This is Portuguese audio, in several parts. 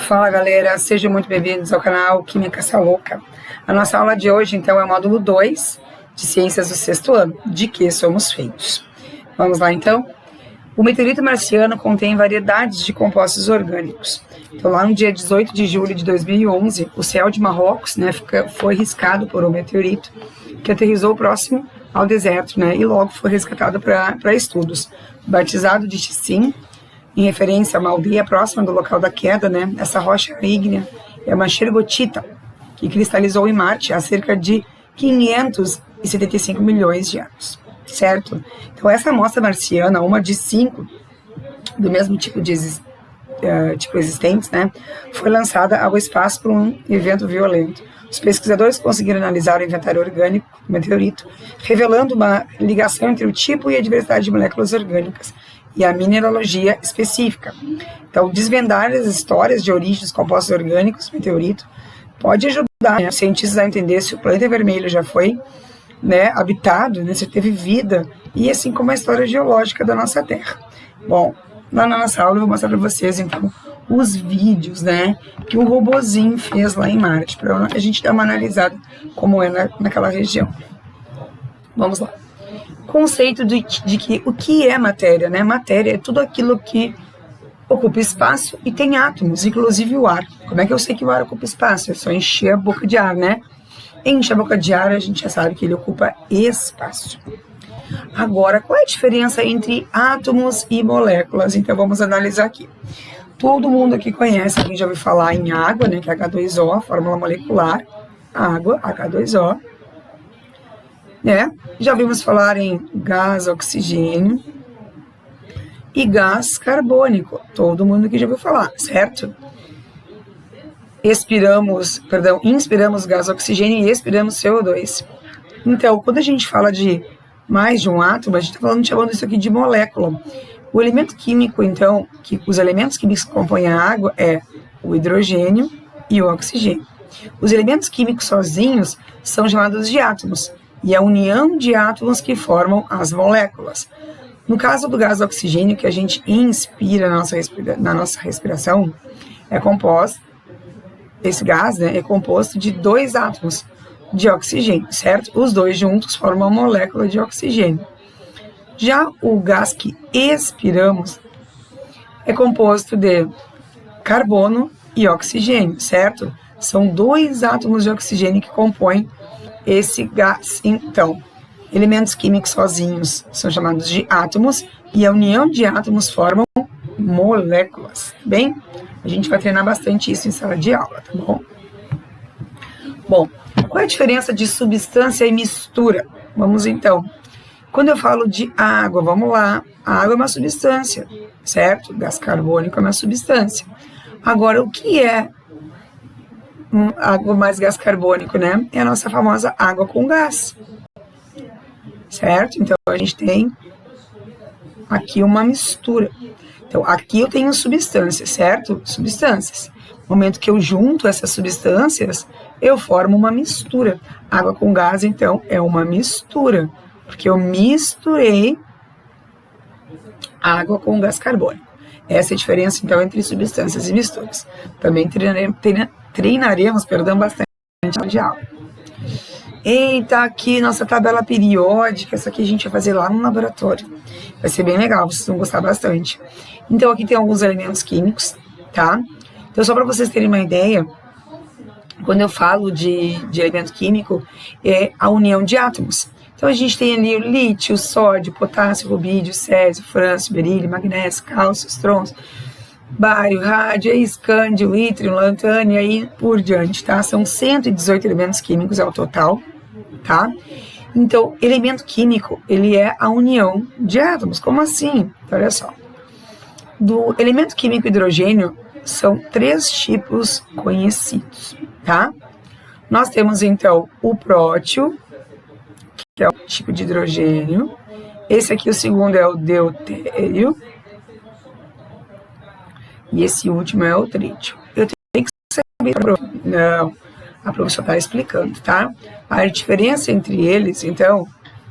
Fala galera, sejam muito bem-vindos ao canal Química Essa Louca. A nossa aula de hoje então é o módulo 2 de Ciências do sexto ano, de que somos feitos. Vamos lá então? O meteorito marciano contém variedades de compostos orgânicos. Então lá no dia 18 de julho de 2011, o céu de Marrocos foi riscado por um meteorito que aterrissou próximo ao deserto, e logo foi resgatado para estudos. Batizado de Tissim, em referência a uma aldeia próxima do local da queda, essa rocha ígnea é uma xergotita, que cristalizou em Marte há cerca de 575 milhões de anos, certo? Então essa amostra marciana, uma de 5 do mesmo tipo existentes, foi lançada ao espaço por um evento violento. Os pesquisadores conseguiram analisar o inventário orgânico do meteorito, revelando uma ligação entre o tipo e a diversidade de moléculas orgânicas e a mineralogia específica. Então, desvendar as histórias de origem dos compostos orgânicos do meteorito pode ajudar os cientistas a entender se o planeta vermelho já foi habitado, se teve vida, e assim como a história geológica da nossa Terra. Bom, lá na nossa aula eu vou mostrar para vocês, então, os vídeos, que um robozinho fez lá em Marte, para a gente dar uma analisada como é naquela região. Vamos lá. Conceito de que o que é matéria, Matéria é tudo aquilo que ocupa espaço e tem átomos, inclusive o ar. Como é que eu sei que o ar ocupa espaço? É só encher a boca de ar, Enche a boca de ar, a gente já sabe que ele ocupa espaço. Agora, qual é a diferença entre átomos e moléculas? Então, vamos analisar aqui. Todo mundo aqui conhece, alguém já ouviu falar em água, que é H2O, a fórmula molecular, água, H2O. Já ouvimos falar em gás oxigênio e gás carbônico. Todo mundo aqui já ouviu falar, certo? Inspiramos gás oxigênio e expiramos CO2. Então, quando a gente fala de mais de um átomo, a gente está chamando isso aqui de molécula. O elemento químico, então, os elementos químicos que compõem a água é o hidrogênio e o oxigênio. Os elementos químicos sozinhos são chamados de átomos, e é a união de átomos que formam as moléculas. No caso do gás oxigênio, que a gente inspira na nossa respiração, esse gás é composto de 2 átomos de oxigênio, certo? Os dois juntos formam uma molécula de oxigênio. Já o gás que expiramos é composto de carbono e oxigênio, certo? São 2 átomos de oxigênio que compõem esse gás. Então, elementos químicos sozinhos são chamados de átomos e a união de átomos formam moléculas, bem? A gente vai treinar bastante isso em sala de aula, tá bom? Bom, qual é a diferença de substância e mistura? Vamos então. Quando eu falo de água, vamos lá, a água é uma substância, certo? O gás carbônico é uma substância. Agora, o que é água mais gás carbônico, É a nossa famosa água com gás, certo? Então, a gente tem aqui uma mistura. Então, aqui eu tenho substâncias, certo? Substâncias. No momento que eu junto essas substâncias, eu formo uma mistura. Água com gás, então, é uma mistura, porque eu misturei água com gás carbônico. Essa é a diferença, então, entre substâncias e misturas. Também treinaremos bastante de aula. Eita, aqui nossa tabela periódica, essa aqui a gente vai fazer lá no laboratório. Vai ser bem legal, vocês vão gostar bastante. Então, aqui tem alguns elementos químicos, tá? Então, só para vocês terem uma ideia, quando eu falo de elemento químico, é a união de átomos. Então, a gente tem ali o lítio, sódio, potássio, rubídio, césio, frâncio, berílio, magnésio, cálcio, estrôncio, bário, rádio, escândio, ítrio, lantânio e aí por diante, tá? São 118 elementos químicos ao total, tá? Então, elemento químico, ele é a união de átomos. Como assim? Então, olha só. Do elemento químico hidrogênio, são 3 tipos conhecidos, tá? Nós temos, então, o prótio, que é o tipo de hidrogênio. Esse aqui, o segundo, é o deutério. E esse último é o trítio. Eu tenho que saber... Não, a professora está explicando, tá? A diferença entre eles, então,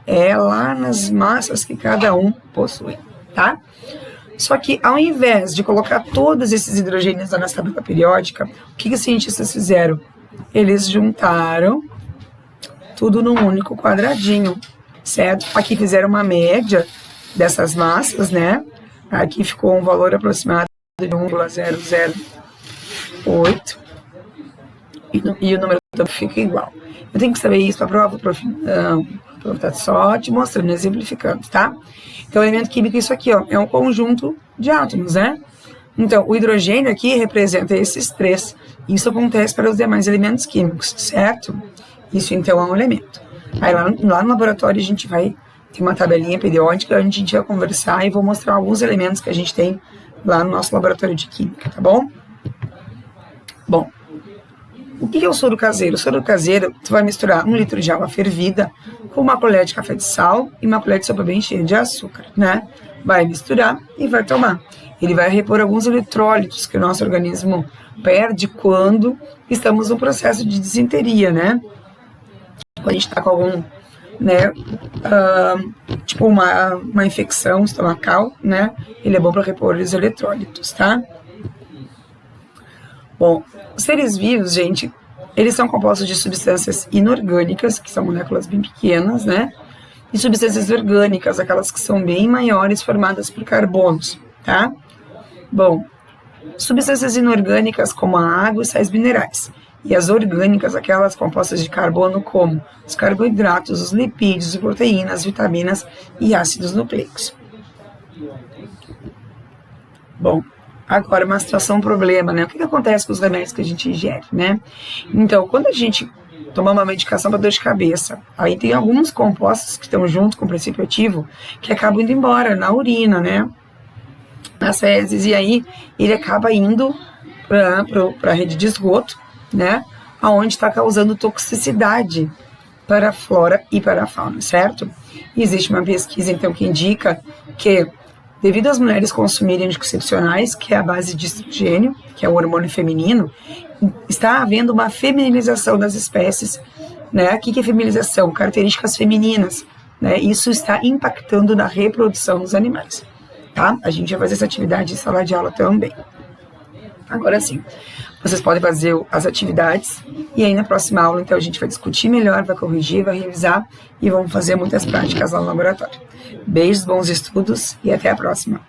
é lá nas massas que cada um possui, tá? Só que ao invés de colocar todos esses hidrogênios na nossa tabela periódica, o que os cientistas fizeram? Eles juntaram tudo num único quadradinho, certo? Aqui fizeram uma média dessas massas, né? Aqui ficou um valor aproximado de 1,008 e o número todo fica igual. Eu tenho que saber isso para a prova, prof? Não, a prova está só te mostrando, exemplificando, tá? Então, o elemento químico, isso aqui, ó, é um conjunto de átomos, né? Então, o hidrogênio aqui representa esses 3. Isso acontece para os demais elementos químicos, certo? Isso, então, é um elemento. Aí, lá no laboratório, a gente vai ter uma tabelinha periódica, onde a gente vai conversar e vou mostrar alguns elementos que a gente tem lá no nosso laboratório de química, tá bom? Bom, o que é o soro caseiro? O soro caseiro, tu vai misturar 1 litro de água fervida com uma colher de café de sal e uma colher de sopa bem cheia de açúcar, né? Vai misturar e vai tomar. Ele vai repor alguns eletrólitos que o nosso organismo perde quando estamos no processo de disenteria, né? Quando a gente está com algum, né, tipo uma infecção estomacal, né? Ele é bom para repor os eletrólitos, tá? Bom, os seres vivos, gente, eles são compostos de substâncias inorgânicas, que são moléculas bem pequenas, né? E substâncias orgânicas, aquelas que são bem maiores, formadas por carbonos, tá? Bom, substâncias inorgânicas como a água e sais minerais. E as orgânicas, aquelas compostas de carbono como os carboidratos, os lipídios, proteínas, vitaminas e ácidos nucleicos. Bom, agora uma situação, um problema, né? O que acontece com os remédios que a gente ingere, né? Então, quando a gente toma uma medicação para dor de cabeça, aí tem alguns compostos que estão junto com o princípio ativo que acabam indo embora na urina, né? Nas fezes, e aí ele acaba indo para a rede de esgoto, né? Onde está causando toxicidade para a flora e para a fauna, certo? E existe uma pesquisa, então, que indica que devido às mulheres consumirem anticoncepcionais, que é a base de estrogênio, que é o hormônio feminino, está havendo uma feminilização das espécies, né? O que é feminilização? Características femininas, né? Isso está impactando na reprodução dos animais, tá? A gente vai fazer essa atividade em sala de aula também. Agora sim, vocês podem fazer as atividades e aí na próxima aula, então, a gente vai discutir melhor, vai corrigir, vai revisar e vamos fazer muitas práticas lá no laboratório. Beijos, bons estudos e até a próxima.